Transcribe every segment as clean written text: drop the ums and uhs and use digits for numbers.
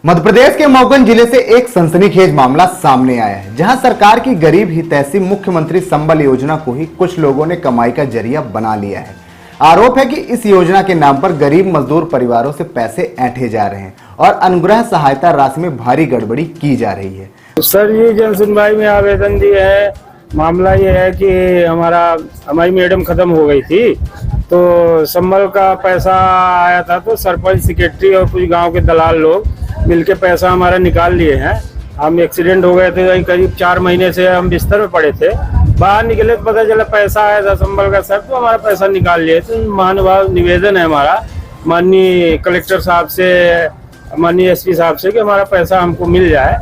मध्य प्रदेश के मऊगंज जिले से एक सनसनीखेज मामला सामने आया है, जहां सरकार की गरीब हितैषी मुख्यमंत्री संबल योजना को ही कुछ लोगों ने कमाई का जरिया बना लिया है। आरोप है कि इस योजना के नाम पर गरीब मजदूर परिवारों से पैसे ऐंठे जा रहे हैं और अनुग्रह सहायता राशि में भारी गड़बड़ी की जा रही है। सर, ये जन सुनवाई में आवेदन दिए है। मामला ये है कि हमारी मैडम खत्म हो गई थी, तो संबल का पैसा आया था, तो सरपंच, सेक्रेटरी और कुछ गांव के दलाल लोग मिलके पैसा हमारा निकाल लिए हैं। हम एक्सीडेंट हो गए थे, करीब 4 महीने से हम बिस्तर में पड़े थे। बाहर निकले तो पता चला पैसा आया था संबल का सर, तो हमारा पैसा निकाल लिए। तो महानुभाव निवेदन है हमारा माननीय कलेक्टर साहब से, माननीय एसपी साहब से कि हमारा पैसा हमको मिल जाए,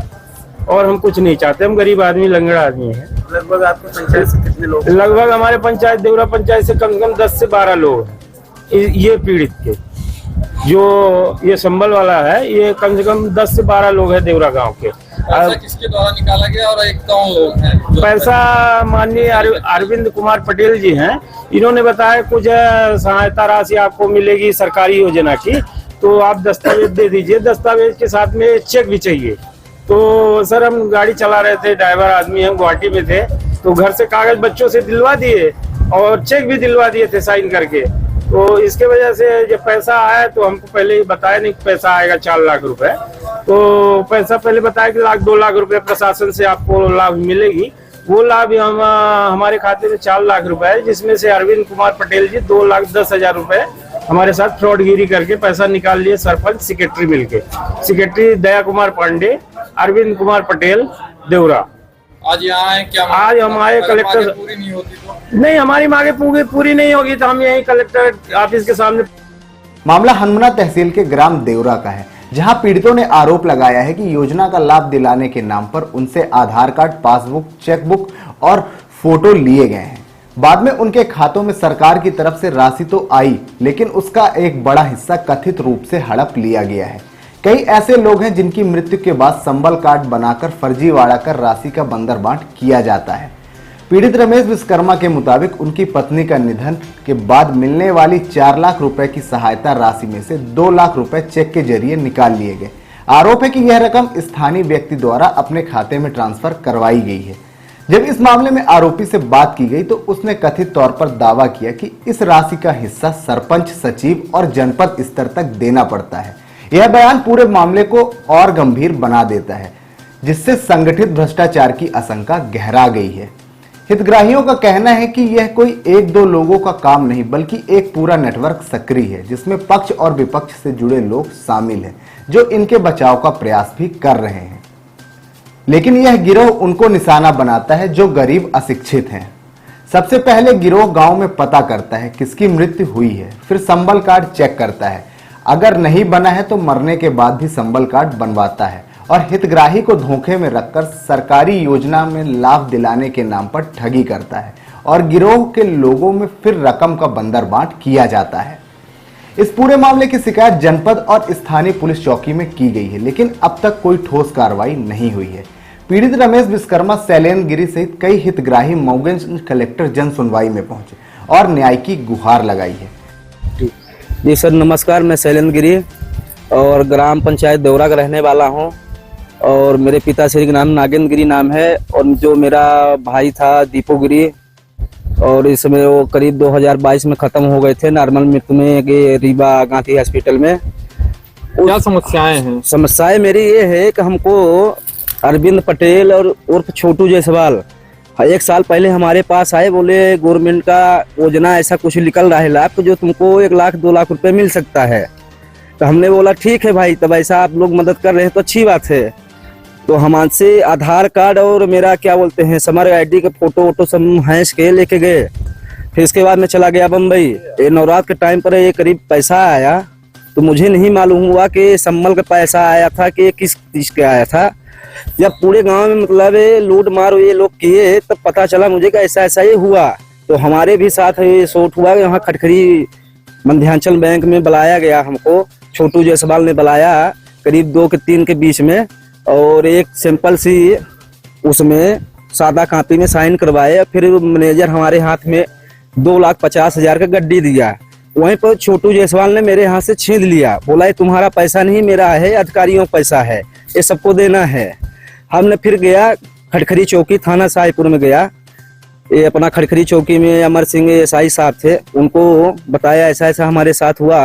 और हम कुछ नहीं चाहते। हम गरीब आदमी, लंगड़ा आदमी है। लगभग आपके पंचायत से कितने लोग? लगभग हमारे पंचायत, देवरा पंचायत से कम 10 से 12 लोग हैं ये पीड़ित के। जो ये संबल वाला है, ये कम से कम 10 से 12 लोग हैं देवरा गांव के। पैसा किसके द्वारा निकाला गया और एक कौन लोग हैं? पैसा माननीय अरविंद कुमार पटेल जी हैं। इन्होंने बताया कुछ सहायता राशि आपको मिलेगी सरकारी योजना की, तो आप दस्तावेज दे दीजिए। दस्तावेज के साथ में चेक भी चाहिए। तो सर, हम गाड़ी चला रहे थे, ड्राइवर आदमी हम गुवाहाटी में थे, तो घर से कागज बच्चों से दिलवा दिए और चेक भी दिलवा दिए थे साइन करके। तो इसके वजह से जब पैसा आया तो हमको पहले ही बताया नहीं कि पैसा आएगा 4 लाख रुपए। तो पैसा पहले बताया कि 2 लाख रुपए प्रशासन से आपको लाभ मिलेगी। वो लाभ हमारे खाते में 4 लाख रुपए है, जिसमें से अरविंद कुमार पटेल जी 2,10,000 रुपए हमारे साथ फ्रॉडगिरी करके पैसा निकाल लिए। सरपंच, सेक्रेटरी मिलके, सेक्रेटरी दया कुमार पांडे, अरविंद कुमार पटेल, देवरा। आज यहाँ आए क्या? आज हम आए कलेक्टर। पूरी नहीं होती तो? नहीं, हमारी मांगे पूरी नहीं होगी तो हम यही कलेक्टर ऑफिस के सामने। मामला हनुमना तहसील के ग्राम देवरा का है, जहां पीड़ितों ने आरोप लगाया है कि योजना का लाभ दिलाने के नाम पर उनसे आधार कार्ड, पासबुक, चेकबुक और फोटो लिए गए हैं। बाद में उनके खातों में सरकार की तरफ से राशि तो आई, लेकिन उसका एक बड़ा हिस्सा कथित रूप से हड़प लिया गया है। कई ऐसे लोग हैं जिनकी मृत्यु के बाद संबल कार्ड बनाकर फर्जीवाड़ा कर राशि का बंदरबांट किया जाता है। पीड़ित रमेश विश्वकर्मा के मुताबिक उनकी पत्नी का निधन के बाद मिलने वाली 4 लाख रुपए की सहायता राशि में से 2 लाख रुपए चेक के जरिए निकाल लिए गए। आरोप है कि यह रकम स्थानीय व्यक्ति द्वारा अपने खाते में ट्रांसफर करवाई गई है। जब इस मामले में आरोपी से बात की गई तो उसने कथित तौर पर दावा किया कि इस राशि का हिस्सा सरपंच, सचिव और जनपद स्तर तक देना पड़ता है। यह बयान पूरे मामले को और गंभीर बना देता है, जिससे संगठित भ्रष्टाचार की आशंका गहरा गई है। हितग्राहियों का कहना है कि यह कोई 1-2 लोगों का काम नहीं, बल्कि एक पूरा नेटवर्क सक्रिय है, जिसमें पक्ष और विपक्ष से जुड़े लोग शामिल हैं, जो इनके बचाव का प्रयास भी कर रहे हैं। लेकिन यह गिरोह उनको निशाना बनाता है जो गरीब, अशिक्षित हैं। सबसे पहले गिरोह गांव में पता करता है किसकी मृत्यु हुई है, फिर संबल कार्ड चेक करता है। अगर नहीं बना है तो मरने के बाद भी संबल कार्ड बनवाता है और हितग्राही को धोखे में रखकर सरकारी योजना में लाभ दिलाने के नाम पर ठगी करता है और गिरोह के लोगों में फिर रकम का बंदरबांट किया जाता है। इस पूरे मामले की शिकायत जनपद और स्थानीय पुलिस चौकी में की गई है, लेकिन अब तक कोई ठोस कार्रवाई नहीं हुई है। पीड़ित रमेश विश्वकर्मा, शैलेंद्र गिरी सहित कई हितग्राही मऊगंज कलेक्टर जन सुनवाई में पहुंचे और न्याय की गुहार लगाई है। जी सर, नमस्कार। मैं शैलेंद्र गिरी और ग्राम पंचायत देवरा का रहने वाला हूं, और मेरे पिताश्री का नाम नागेंद्र गिरी नाम है, और जो मेरा भाई था दीपू गिरी, और इस समय वो करीब 2022 में खत्म हो गए थे नॉर्मल मृत्यु में रीवा गांधी हॉस्पिटल में। क्या समस्याएं हैं? समस्याएं मेरी ये है कि हमको अरविंद पटेल और उर्फ छोटू जायसवाल 1 साल पहले हमारे पास आए, बोले गवर्नमेंट का योजना ऐसा कुछ निकल रहा है लाभ, जो तुमको 1 लाख 2 लाख रुपए मिल सकता है। तो हमने बोला ठीक है भाई, तब ऐसा आप लोग मदद कर रहे हैं तो अच्छी बात है। तो हमसे आधार कार्ड और मेरा क्या बोलते हैं समर आईडी के फोटो वोटो सब हैंस के लेके गए। फिर इसके बाद मैं चला गया बम्बई। ये नवरात्र के टाइम पर ये करीब पैसा आया, तो मुझे नहीं मालूम हुआ कि संबल का पैसा आया था कि किस चीज का आया था। जब पूरे गांव में मतलब लूट मार ये लोग किए, तब पता चला मुझे कि ऐसा ऐसा ये हुआ। तो हमारे भी साथ ये शॉट हुआ, यहाँ खटखरी मध्यांचल बैंक में बुलाया गया हमको। छोटू जायसवाल ने बुलाया करीब 2 के 3 के बीच में, और एक सिंपल सी उसमें सादा कॉपी में साइन करवाए। फिर मैनेजर हमारे हाथ में 2,50,000 का गड्डी दिया वहीं पर छोटू जायसवाल ने मेरे हाथ से छीन लिया, बोला ये तुम्हारा पैसा नहीं मेरा है, अधिकारियों का पैसा है, ये सबको देना है। हमने फिर गया खड़खड़ी चौकी थाना शाहपुर में गया, ये अपना खड़खड़ी चौकी में अमर सिंह एसआई साहब थे, उनको बताया ऐसा ऐसा हमारे साथ हुआ,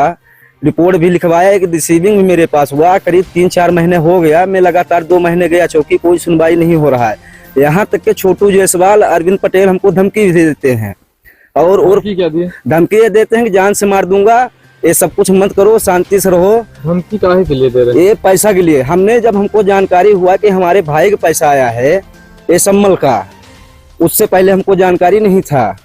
रिपोर्ट भी लिखवाया, एक रिसीविंग भी मेरे पास हुआ। करीब 3-4 महीने हो गया, मैं लगातार 2 महीने गया चौकी, कोई सुनवाई नहीं हो रहा है। यहाँ तक के छोटू जायसवाल अरविंद पटेल हमको धमकी भी देते हैं और क्या दिए? धमकी ये देते हैं कि जान से मार दूंगा, ये सब कुछ मत करो, शांति से रहो। धमकी काहे के लिए दे रहे हैं? ये पैसा के लिए। हमने जब हमको जानकारी हुआ कि हमारे भाई का पैसा आया है ये सम्मल का, उससे पहले हमको जानकारी नहीं था।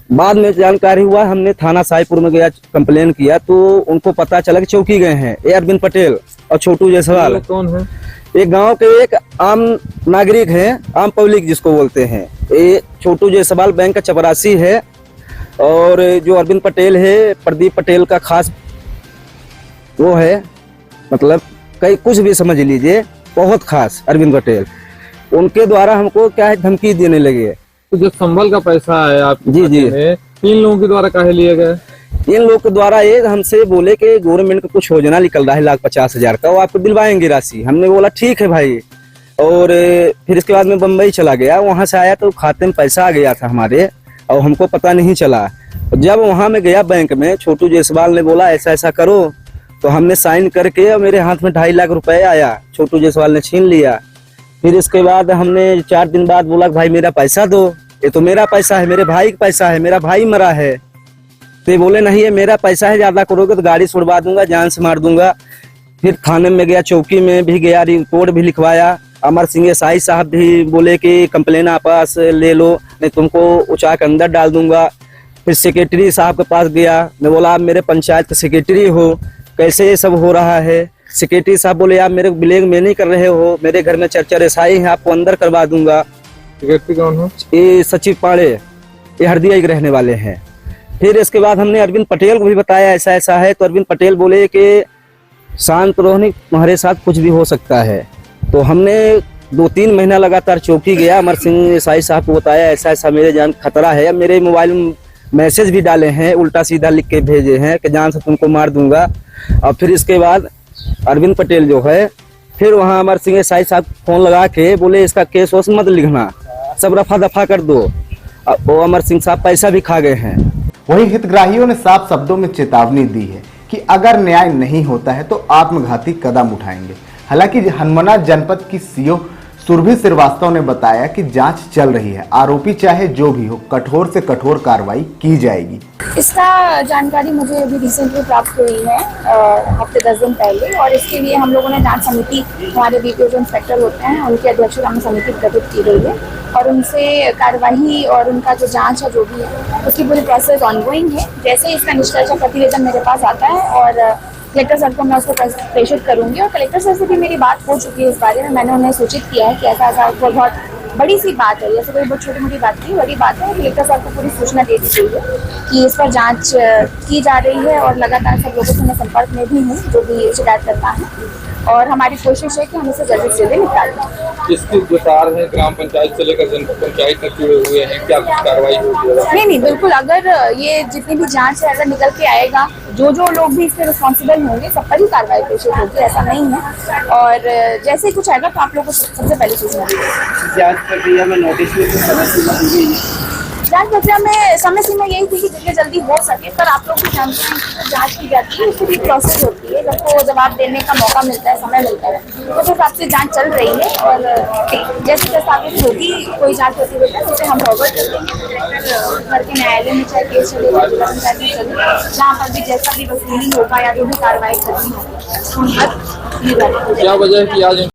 बाद में जानकारी हुआ, हमने थाना शाहपुर में गया, कंप्लेन किया, तो उनको पता चला कि चौकी गए हैं ये अरविंद पटेल और छोटू जायसवाल। कौन है? एक गांव के एक आम नागरिक हैं, आम पब्लिक जिसको बोलते हैं। ये छोटू जायसवाल बैंक का चपरासी है और जो अरविंद पटेल है प्रदीप पटेल का खास वो है, मतलब कई कुछ भी समझ लीजिए, बहुत खास अरविंद पटेल। उनके द्वारा हमको क्या है धमकी देने लगे। तो जो संभल का पैसा है आप जी जी 3 लोगों के द्वारा काहे लिए गए? इन लोग के द्वारा ये हमसे बोले कि गवर्नमेंट का कुछ योजना निकल रहा है 1,50,000 का, वो आपको दिलवाएंगे राशि। हमने बोला ठीक है भाई। और फिर इसके बाद में बम्बई चला गया, वहां से आया तो खाते में पैसा आ गया था हमारे और हमको पता नहीं चला। जब वहां में गया बैंक में, छोटू जायसवाल ने बोला ऐसा ऐसा करो, तो हमने साइन करके और मेरे हाथ में 2.5 लाख रुपए आया, छोटू जायसवाल ने छीन लिया। फिर इसके बाद हमने 4 दिन बाद बोला भाई मेरा पैसा दो, ये तो मेरा पैसा है, मेरे भाई का पैसा है, मेरा भाई मरा है। तो ये बोले नहीं ये मेरा पैसा है, ज्यादा करोगे तो गाड़ी छुड़वा दूंगा, जान से मार दूंगा। फिर थाने में गया, चौकी में भी गया, रिपोर्ट भी लिखवाया। अमर सिंह एसआई साहब भी बोले कि कंप्लेन आपस ले लो, नहीं तुमको उचा के अंदर डाल दूंगा। फिर सेक्रेटरी साहब के पास गया, मैं बोला आप मेरे पंचायत के सेक्रेटरी हो, कैसे ये सब हो रहा है? सेक्रेटरी साहब बोले आप मेरे ब्लैक में नहीं कर रहे हो, मेरे घर में 4 एसआई हैं, आपको अंदर करवा दूंगा। सेक्रेटरी कौन है? ये सचिव पाड़े, ये हरदिया के रहने वाले हैं। फिर इसके बाद हमने अरविंद पटेल को भी बताया ऐसा ऐसा है, तो अरविंद पटेल बोले कि शांत रहो, नहीं तुम्हारे साथ कुछ भी हो सकता है। तो हमने 2-3 महीना लगातार चौकी गया, अमर सिंह एसआई साहब को बताया ऐसा ऐसा मेरे जान खतरा है। मेरे मोबाइल में मैसेज भी डाले हैं, उल्टा सीधा लिख के भेजे हैं कि जान से तुमको मार दूंगा। और फिर इसके बाद अरविंद पटेल जो है, फिर वहाँ अमर सिंह एसआई साहब फोन लगा के बोले इसका केस वोस मत लिखना, सब रफा दफा कर दो। वो अमर सिंह साहब पैसा भी खा गए हैं। वहीं हितग्राहियों ने साफ शब्दों में चेतावनी दी है कि अगर न्याय नहीं होता है तो आत्मघाती कदम उठाएंगे। हालांकि हनुमाना जनपद की सीओ सुरभि श्रीवास्तव ने बताया कि जांच चल रही है, आरोपी चाहे जो भी हो कठोर से कठोर कार्रवाई की जाएगी। इसका जानकारी मुझे अभी रिसेंटली प्राप्त हुई है, हफ्ते 10 दिन पहले, और इसके लिए हम लोगों ने जांच समिति, हमारे बीपीओ जो इंस्पेक्टर होते हैं उनकी अध्यक्षता में समिति गठित की गई है और उनसे कार्रवाई और उनका जो जांच है जो भी है उसकी पूरी प्रोसेस ऑनगोइंग है। जैसे ही इसका निष्कर्षा प्रतिवेदन मेरे पास आता है और कलेक्टर सर को मैं उसको प्रेषित करूंगी, और कलेक्टर सर से भी मेरी बात हो चुकी है इस बारे में। मैंने उन्हें सूचित किया है कि ऐसा ऐसा बहुत बड़ी सी बात है, जैसे कोई बहुत छोटी मोटी बात नहीं, बड़ी बात है। कलेक्टर सर को पूरी सूचना दे दी गई है कि इस पर जांच की जा रही है और लगातार सब लोगों से मैं संपर्क में भी हूँ जो भी शिकायत करता है, और हमारी कोशिश है कि हम इसे जल्दी से जल्दी निपटा दें। किसकी जो तार है ग्राम पंचायत से लेकर जनपद पंचायत तक जुड़े हुए हैं, क्या कुछ कार्रवाई होगी? नहीं बिल्कुल, अगर ये जितनी भी जांच है अगर निकल के आएगा, जो लोग भी इसके रिस्पॉन्सिबल होंगे सब पर ही कार्रवाई प्रेषित होगी, ऐसा नहीं है। और जैसे ही कुछ आएगा तो आप लोगों को सबसे पहले सूचना दी जाएगी। जांच प्रक्रिया में नोटिस में समय सीमा दी गई है। जांच प्रक्रिया में समय सीमा यही थी कि जितनी जल्दी हो सके, पर आप लोग भी जानते हैं कि जांच की जाती है, उसकी भी प्रोसेस होती है, सबको जवाब देने का मौका मिलता है, समय मिलता है, उस हिसाब से जांच चल रही है। और जैसे प्रस्तावित होगी कोई जांच प्रतिवेदन उसे हम फॉरवर्ड कर देंगे करके न्यायालय में, चाहे केस चलेगा, जिला पंचायत में चलेगा, जहाँ पर भी जैसा भी वसूली होगा या जो भी कार्रवाई करनी होगी उन पर की जाएगी। क्या वजह है कि आज